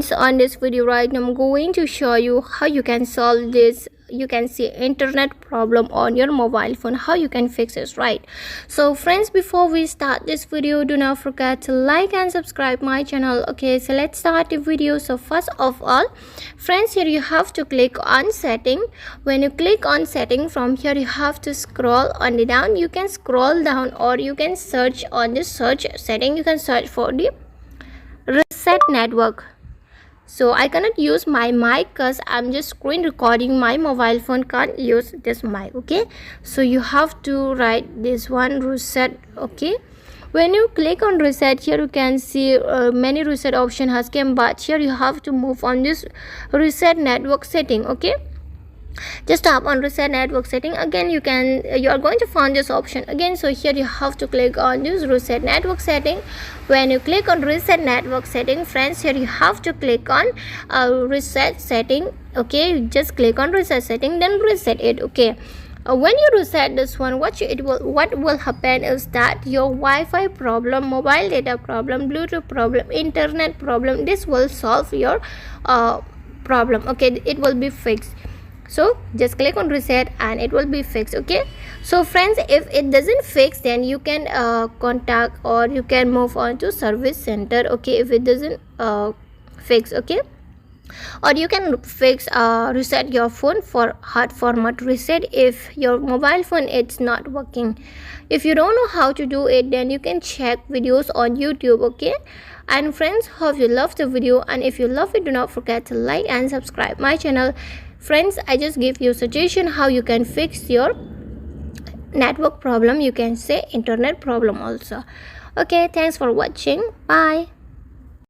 friends, on this video right now I'm going to show you how you can solve this, you can see internet problem on your mobile phone, how you can fix it, right? So friends, before we start this video, do not forget to like and subscribe my channel. Okay, so let's start the video. So first of all, friends, here you have to click on setting. When you click on setting, from here you have to scroll on the down. You can scroll down or you can search on the search setting. You can search for the reset network. So I cannot use my mic because I'm just screen recording. My mobile phone can't use this mic. Okay, so you have to write this one, reset. Okay, when you click on reset, here you can see many reset option has came, but here you have to move on this reset network setting. Okay, just tap on reset network setting. Again, you are going to find this option again. So here you have to click on this reset network setting. When you click on reset network setting, friends, here you have to click on reset setting. Okay, just click on reset setting, then reset it. Okay, when you reset this one, what will happen is that your Wi-Fi problem, mobile data problem, Bluetooth problem, internet problem, this will solve your problem. Okay, it will be fixed. So just click on reset and it will be fixed. Okay, so friends, if it doesn't fix, then you can contact or you can move on to service center. Okay, if it doesn't fix. Okay, or you can fix reset your phone for hard format reset if your mobile phone is not working. If you don't know how to do it, then you can check videos on YouTube. Okay, and friends, hope you love the video, and if you love it, do not forget to like and subscribe my channel. Friends, I just give you suggestion how you can fix your network problem, you can say internet problem also. Okay, thanks for watching. Bye.